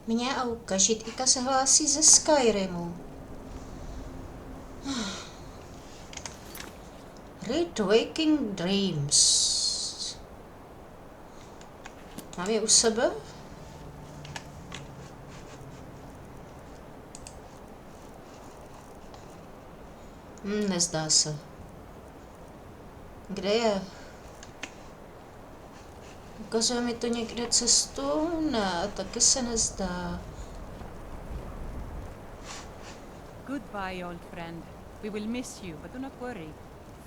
Mě Auka, Židika se hlásí ze Skyrimu. Read Waking Dreams. Mám je u sebe? Nezdá se. Kde je? Ukazuje mi to někde cestu? Ne, taky se nezdá. Goodbye, old friend. We will miss you, but do not worry.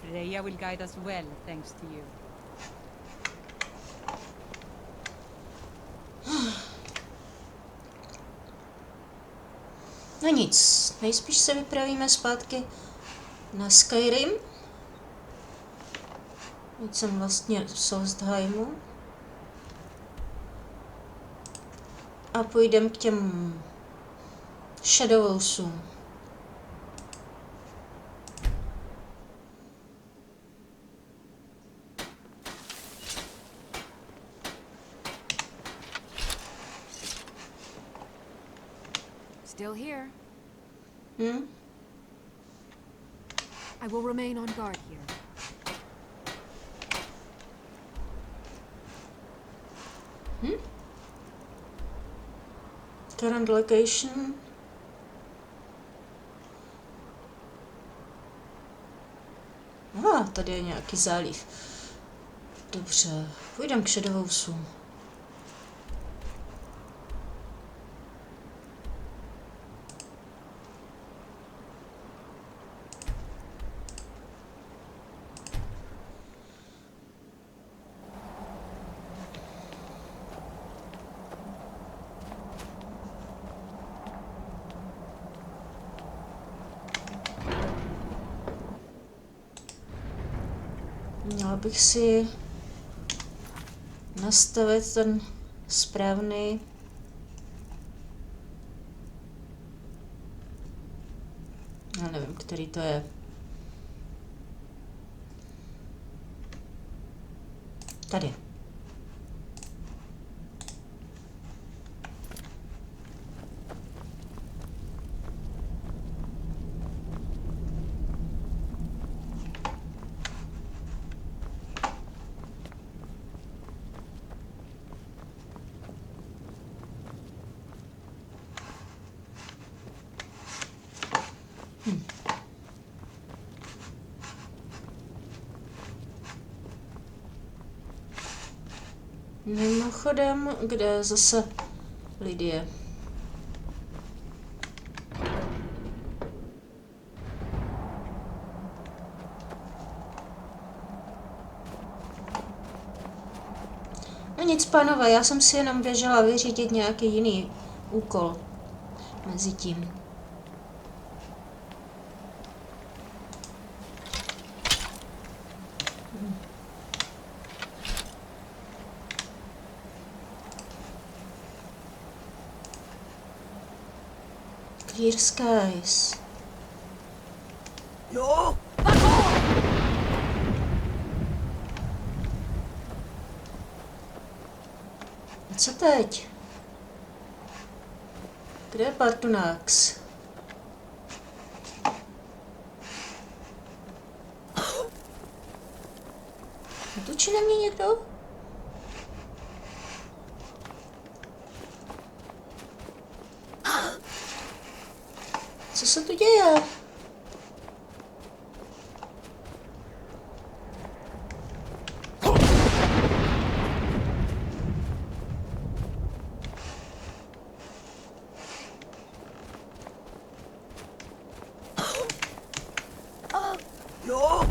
Freya will guide us well, thanks to you. No nic, nejspíš se vypravíme zpátky na Skyrim. Teď jsem vlastně v Solstheimu. A půjdem k těm Shadowsům. Still here. I will remain on guard here. Current location. Tady je nějaký záliv. Dobře, půjdem k Shadowsům. Měla bych si nastavit ten správný já nevím, který to je. Tady. Mimochodem, kde je zase Lidie? No nic, pánové, já jsem si jenom běžela vyřídit nějaký jiný úkol mezi tím. Clear skies. No! A co teď? Kde je Paarthunax? Útočí na mě někdo? Co se tu děje? No!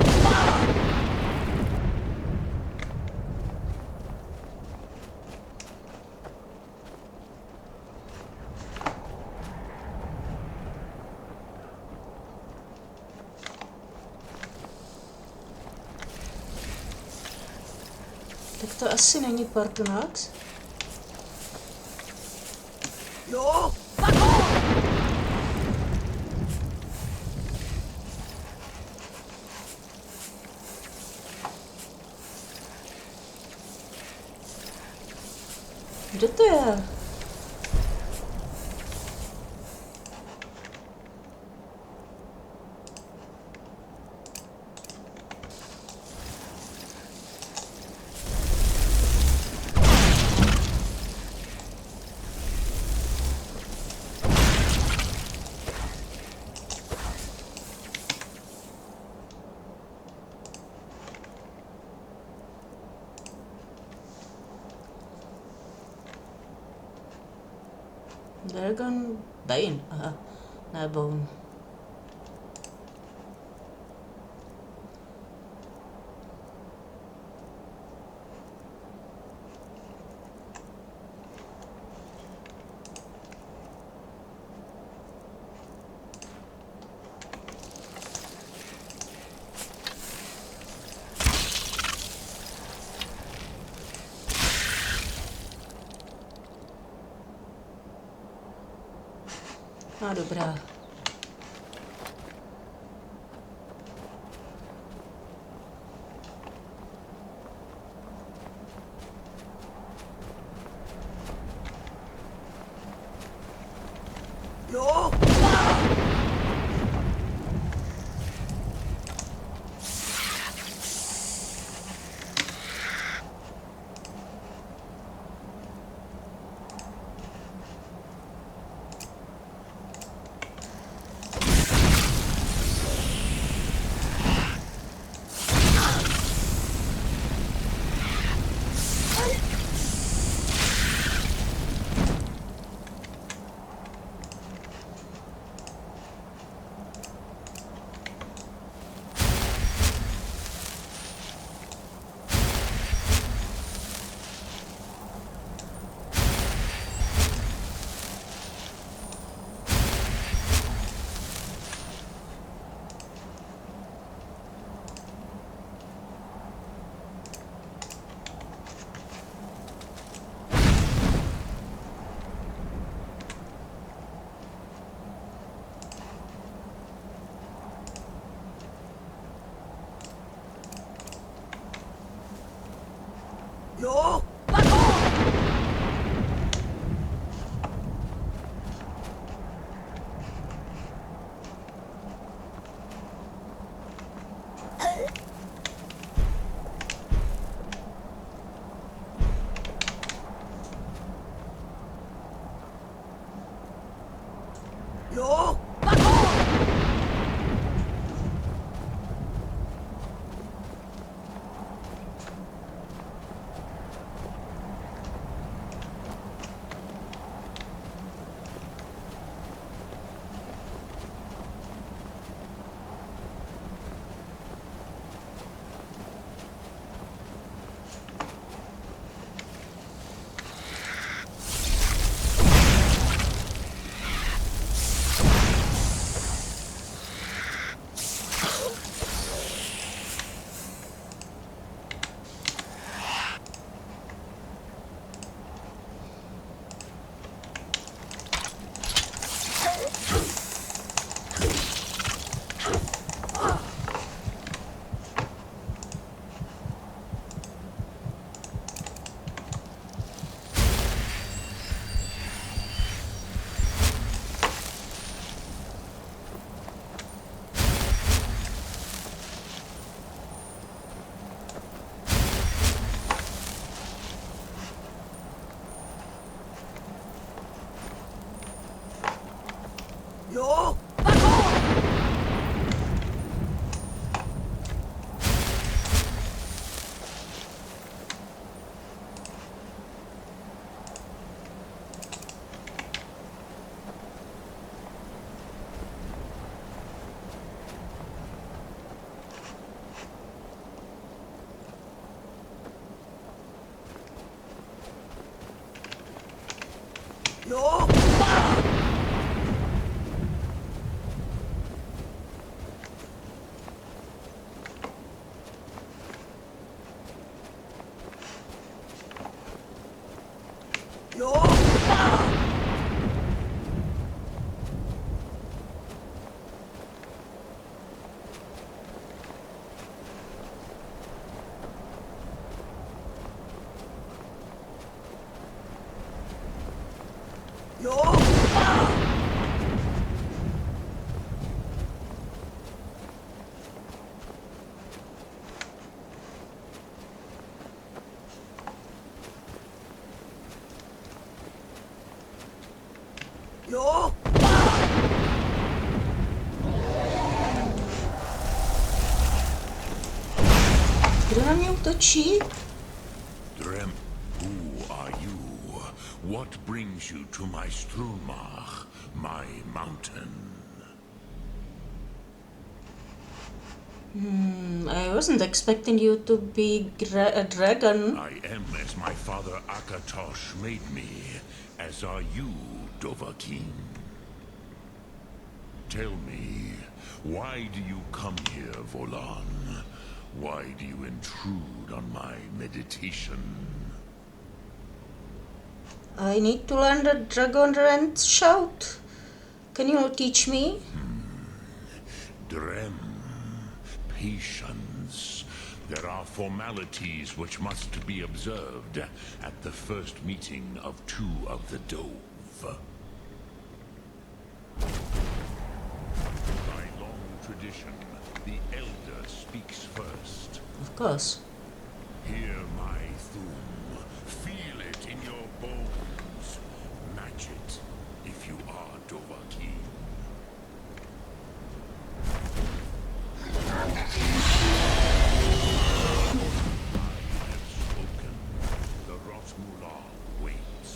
Tak to asi není Paarthunax. No! Kdo to je? Dragon Bane, aha, ne Bone. No dobrá. Jo! Jo! Jo! Jo! Jo! Jo! Jo! Jo! Kdo na mě útočí? Drem, who are you? what brings you to my Strumach, my mountain? I wasn't expecting you to be a dragon. I am as my father Akatosh made me, as are you, Dovahkiin. Tell me, why do you come here, Volan? Why do you intrude on my meditation? I need to learn the Dragonrend shout. Can you teach me? Drem. Patience. There are formalities which must be observed at the first meeting of two of the Dove. By long tradition, the Elder speaks first. Of course. Hear my Thum. Feel it in your bones. Match it if you are Dovahkiin. I have spoken. The Rotmula waits.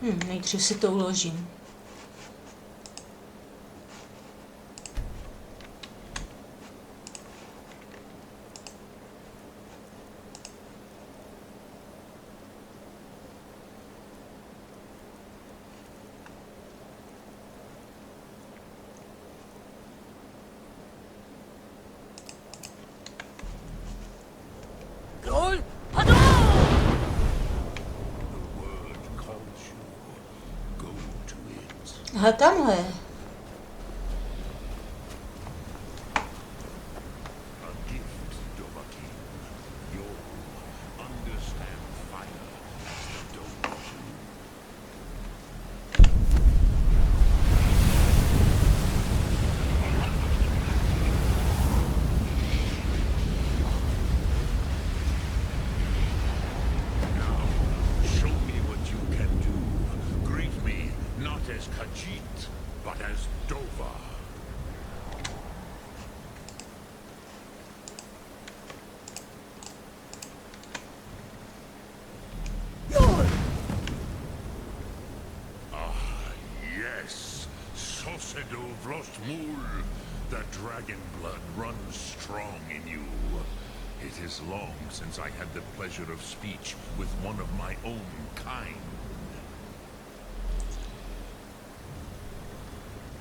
Nejdřív si to uložím. LOL! The word calls you. Go to it. Aha, tamhle. A gift, Dovahkiin. You'll understand fire as the Dove do. Now, show me what you can do. Greet me not as Khajiit, but as Dova. LOL! Yes, Sosedo Vrostmul. The dragon blood runs strong in you. It is long since I had the pleasure of speech with one of my own kind.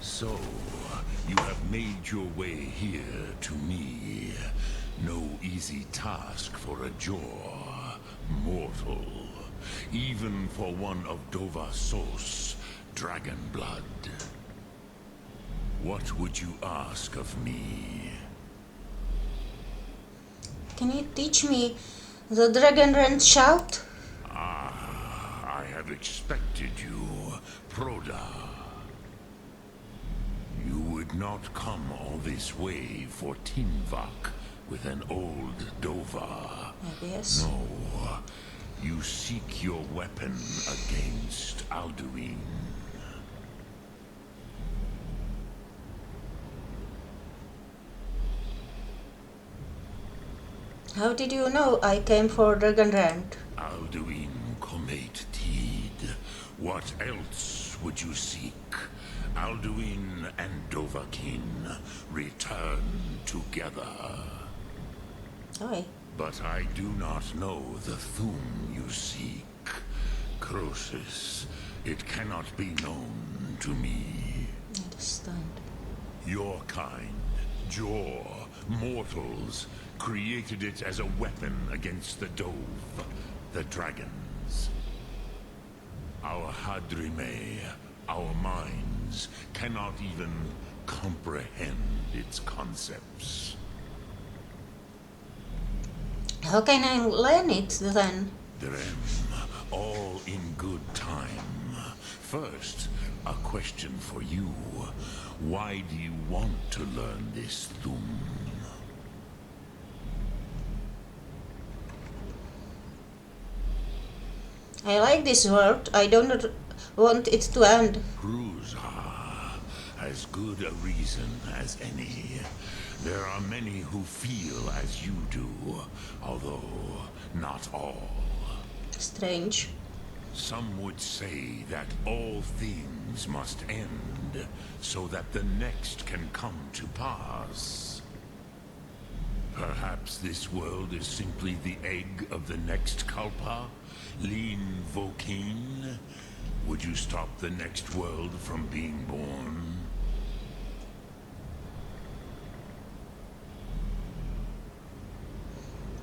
So, you have made your way here to me. No easy task for a Jor, mortal. Even for one of Dova Sos, dragon blood. What would you ask of me? Can you teach me the Dragonrend shout? I have expected you, Proda. You would not come all this way for Tinvak with an old Dova. I guess. No, you seek your weapon against Alduin. How did you know I came for Dragonrend? Alduin Comet Tid. What else would you seek? Alduin and Dovahkiin return together. Oi. But I do not know the Thum you seek. Croesus, it cannot be known to me. I understand. Your kind, Jor, mortals, created it as a weapon against the Dove, the dragons. Our Hadrime, our minds, cannot even comprehend its concepts. How can I learn it then? Drem, all in good time. First, a question for you. Why do you want to learn this Thum? I like this world. I don't want it to end. Cruzha, as good a reason as any. There are many who feel as you do, although not all. Strange. Some would say that all things must end, so that the next can come to pass. Perhaps this world is simply the egg of the next Kalpa, Lean Vokeen. Would you stop the next world from being born?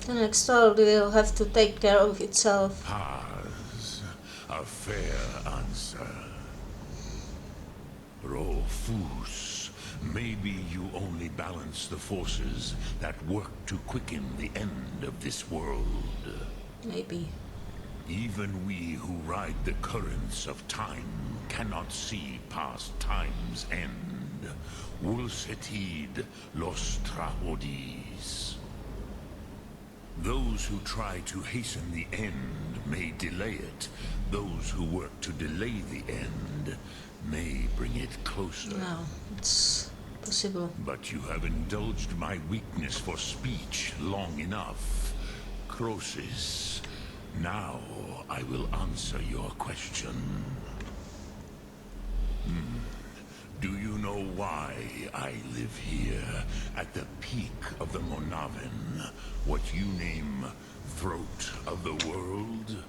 The next world will have to take care of itself. Paz, a fair answer. Rofus, maybe you only balance the forces that work to quicken the end of this world. Maybe. Even we who ride the currents of time cannot see past time's end. Wulsetid los trahodis. Those who try to hasten the end may delay it. Those who work to delay the end may bring it closer. No, it's possible. But you have indulged my weakness for speech long enough. Croesus, now I will answer your question. Do you know why I live here, at the peak of the Monavin, what you name throat of the world?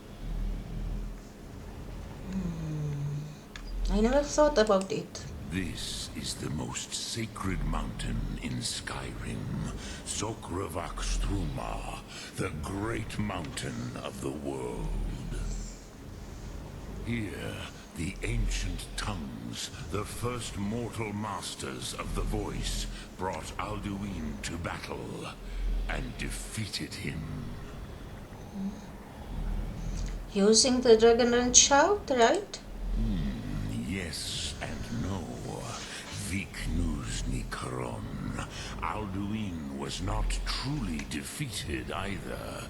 I never thought about it. This is the most sacred mountain in Skyrim, Sokravakstruma, the great mountain of the world. Here, the ancient tongues, the first mortal masters of the voice, brought Alduin to battle and defeated him. Using the dragon and shout, right? Yes and no. Viknus Nikaron. Alduin was not truly defeated either.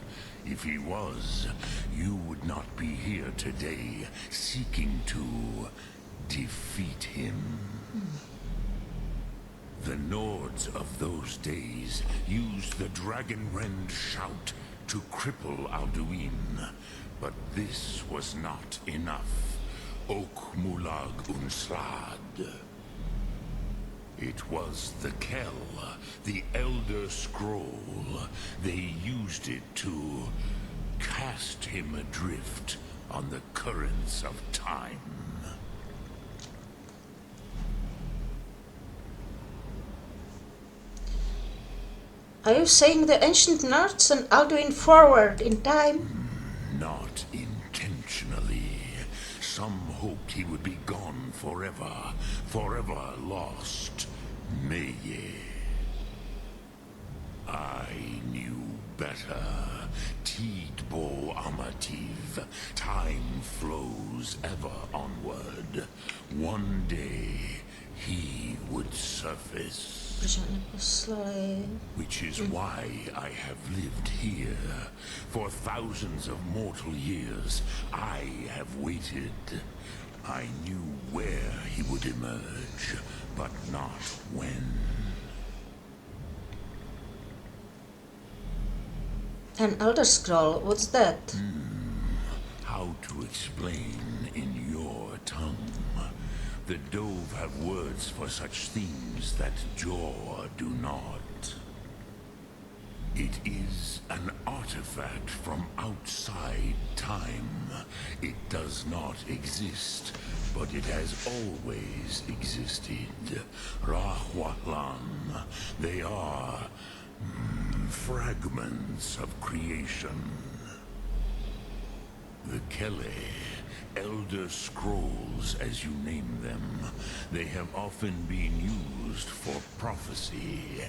If he was, you would not be here today, seeking to defeat him. The Nords of those days used the Dragonrend shout to cripple Alduin, but this was not enough. Ok Mulag Unslad. It was the Kell, the Elder Scroll. They used it to cast him adrift on the currents of time. Are you saying the ancient Nords and Alduin forward in time? Not intentionally. Some hoped he would be gone forever, forever lost. Meye. I knew better. Tidbo Amativ. Time flows ever onward. One day, he would surface. Proč ho neposlali? Which is why I have lived here. For thousands of mortal years, I have waited. I knew where he would emerge, but not when. An Elder Scroll, what's that? How to explain in your tongue? The Dove have words for such themes that Jor do not. It is an artifact from outside time. It does not exist, but it has always existed. Rahwatlan. They are fragments of creation. The Kele, Elder Scrolls as you name them, they have often been used for prophecy.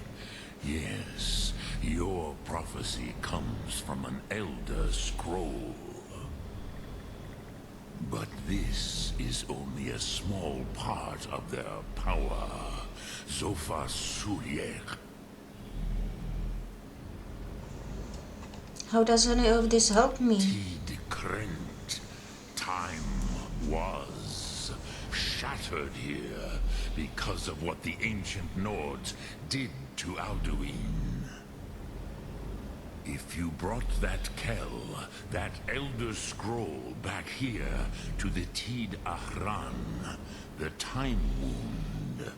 Yes, your prophecy comes from an Elder Scroll. But this is only a small part of their power. Zofa Suryek. How does any of this help me? Tid Krent. Time was. shattered here because of what the ancient Nords did to Alduin. If you brought that Kell, that Elder Scroll, back here to the Tid Ahran, the Time Wound,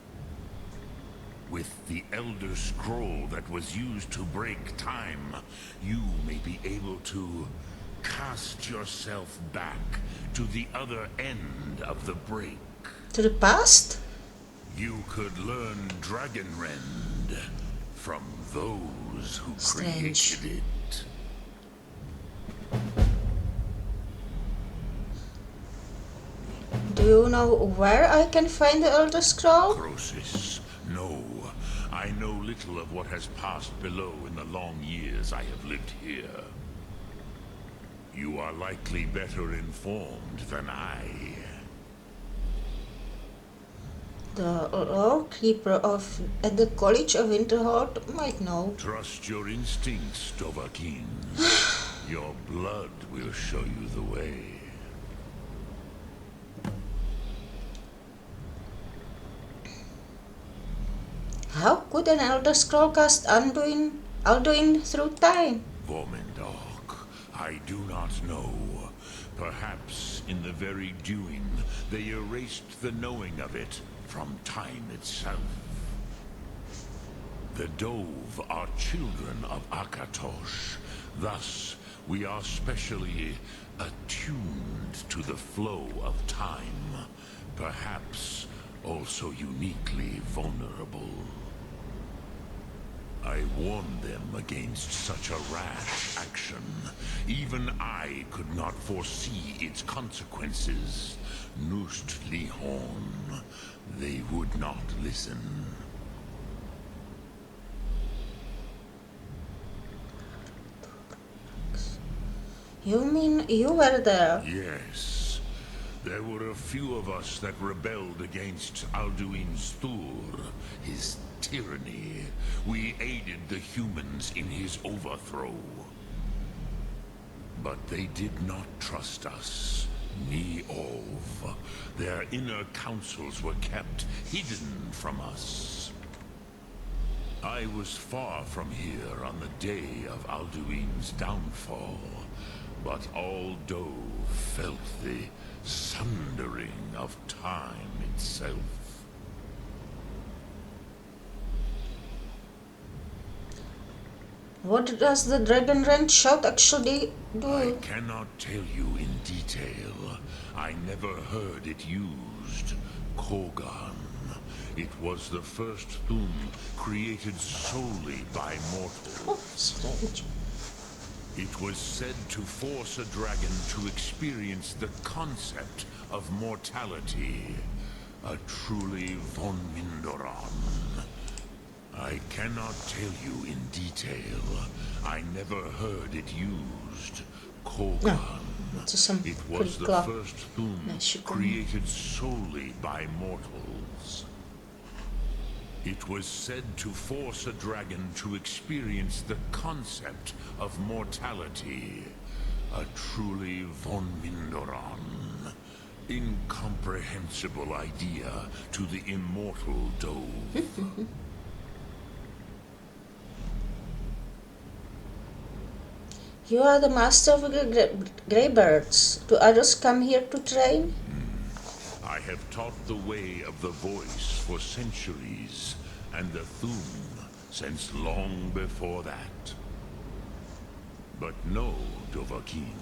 with the Elder Scroll that was used to break time, you may be able to cast yourself back to the other end of the break. To the past? You could learn Dragonrend from those who Strange. created it. Do you know where I can find the Elder Scroll? Croesus, no. I know little of what has passed below in the long years I have lived here. You are likely better informed than I. The Lord Keeper of at the College of Winterhold might know. Trust your instincts, Dovahkiin. Your blood will show you the way. How could an Elder Scroll cast Alduin through time? Vormendok, I do not know. Perhaps in the very doing, they erased the knowing of it from time itself. The Dove are children of Akatosh. Thus, we are specially attuned to the flow of time. Perhaps also uniquely vulnerable. I warned them against such a rash action. Even I could not foresee its consequences. Nust Lihorn, they would not listen. You mean you were there? Yes. There were a few of us that rebelled against Alduin's Thur, his tyranny. We aided the humans in his overthrow. But they did not trust us. Ni Ov. Their inner councils were kept hidden from us. I was far from here on the day of Alduin's downfall, but all Dove felt the sundering of time itself. What does the Dragonrend shout actually do? I cannot tell you in detail. I never heard it used. Kogan. It was the first Thum created solely by mortals. Oh, strange. It was said to force a dragon to experience the concept of mortality. A truly von Mindoran. I cannot tell you in detail. I never heard it used. Kogan. It was the first Thum created solely by mortals. It was said to force a dragon to experience the concept of mortality. A truly von Mindoran. Incomprehensible idea to the immortal Dove. You are the master of the Greybirds. Do others come here to train? I have taught the way of the voice for centuries, and the Thum since long before that. But no, Dovahkiin.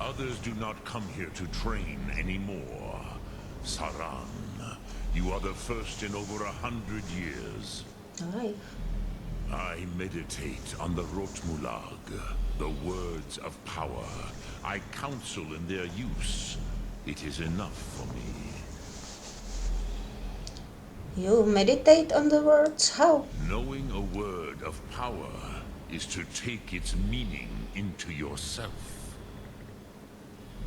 Others do not come here to train anymore. Saran, you are the first in over 100 years. Alright. I meditate on the Rotmulag, the words of power. I counsel in their use. It is enough for me. You meditate on the words? How? Knowing a word of power is to take its meaning into yourself.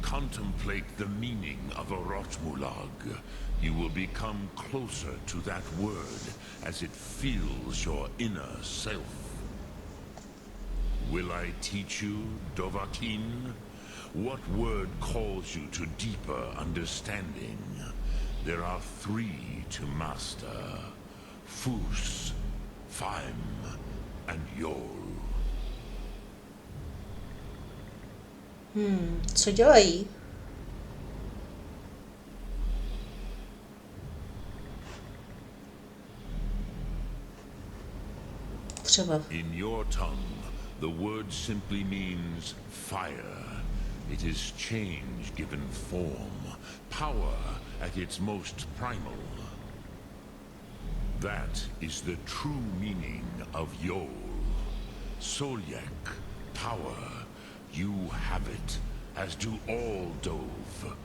Contemplate the meaning of a Rotmulag. You will become closer to that word as it fills your inner self. Will I teach you, Dovahkiin? What word calls you to deeper understanding? There are 3 to master. Fus, Faim, and Yol. Co dělají? Třeba. In your tongue, the word simply means fire. It is change given form, power at its most primal. That is the true meaning of Yol. Solyek, power. You have it, as do all Dove.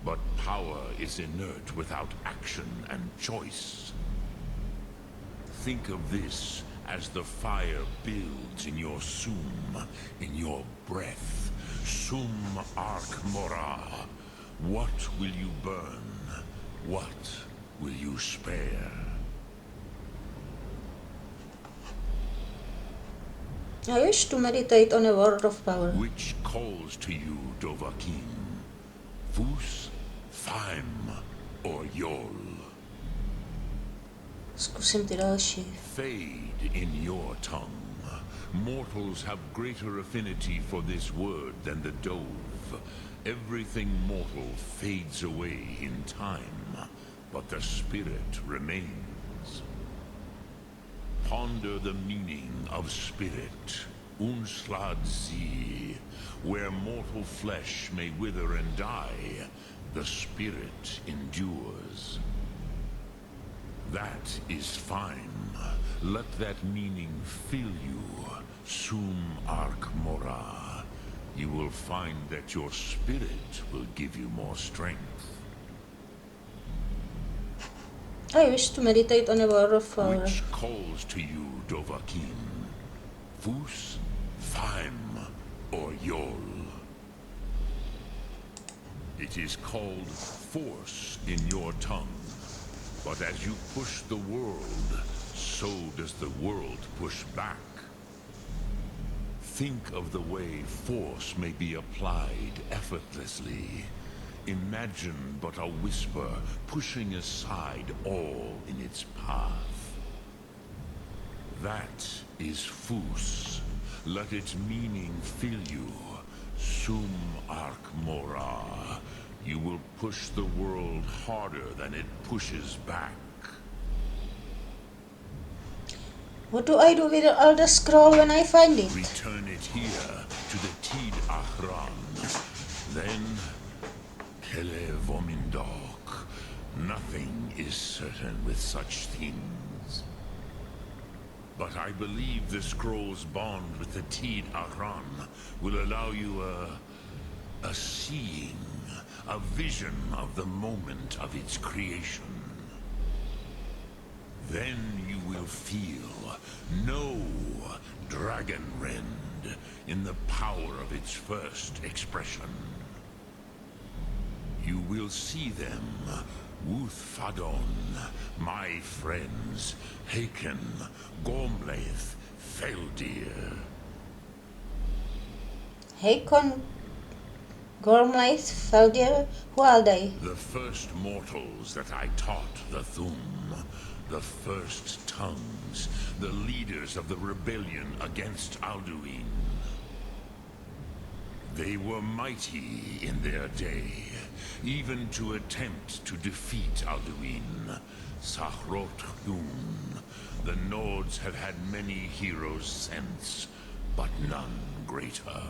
But power is inert without action and choice. Think of this as the fire builds in your sum, in your breath. Sum Arc Mora. What will you burn? What will you spare? I wish to meditate on a word of power. Which calls to you, Dovahkiin? Fus, Faim, or Yol? Zkusím ty další. Fade in your tongue. Mortals have greater affinity for this word than the Dove. Everything mortal fades away in time, but the spirit remains. Ponder the meaning of spirit, Unslad Zi. Where mortal flesh may wither and die, the spirit endures. That is fine. Let that meaning fill you, Sum Arc Mora. You will find that your spirit will give you more strength. I wish to meditate on a word of power. Which calls to you, Dovahkiin? Fus, Faim, or Yol? It is called force in your tongue. But as you push the world, so does the world push back. Think of the way force may be applied effortlessly. Imagine but a whisper pushing aside all in its path. That is Fus. Let its meaning fill you. Sum Arc Mora. You will push the world harder than it pushes back. What do I do with the Elder Scroll when I find it? Return it here to the Tid Ahran. Then, Kele Vomindok. Nothing is certain with such things. But I believe the scroll's bond with the Tid Ahran will allow you a seeing, a vision of the moment of its creation. Then you will feel, know Dragonrend in the power of its first expression. You will see them, Wuthfadon, my friends, Haken, Gormlaith, Feldir. Hakon, Gormlaith, Feldir, who are they? The first mortals that I taught the Thum. The first tongues, the leaders of the rebellion against Alduin. They were mighty in their day, even to attempt to defeat Alduin. Sahrot Hun. The Nords have had many heroes since, but none greater.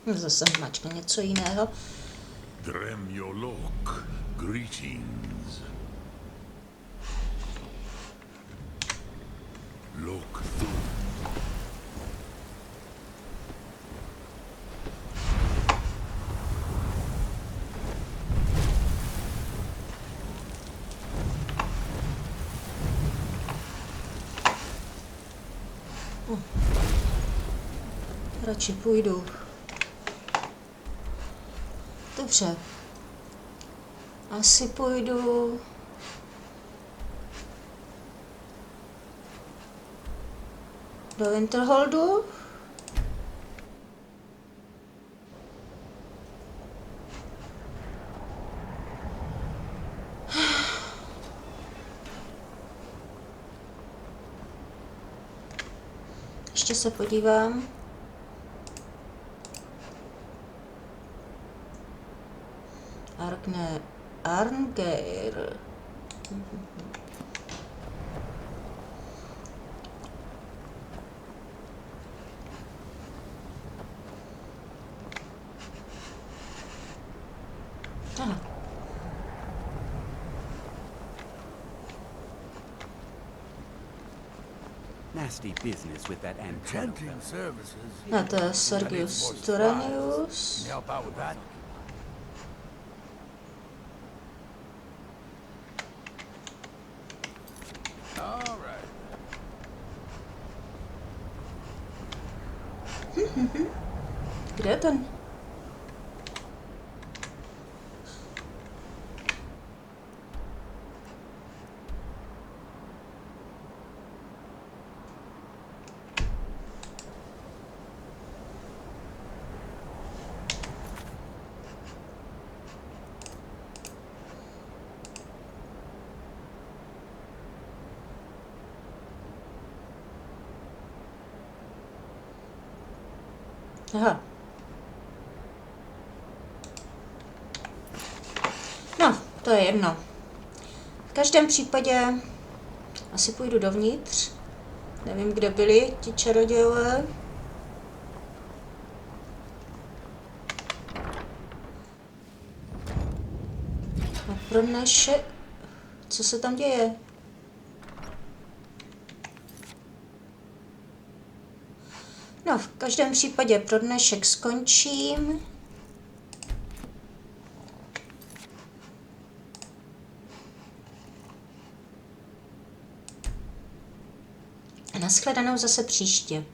Zase mačka něco jiného. Dremyolok, greetings. Lok Thum. Radši půjdu. Dobře. Asi půjdu... do Winterholdu. ještě se podívám. Arngeir. Aha. Nasty business with that antenna. Tempting services. No, to je Sergius Turanius. Help out with that? All right. Kde je ten? Aha. No, to je jedno. V každém případě asi půjdu dovnitř. Nevím, kde byli ti čarodějové. A pro naše... Co se tam děje? No, v každém případě pro dnešek skončím. A nashledanou zase příště.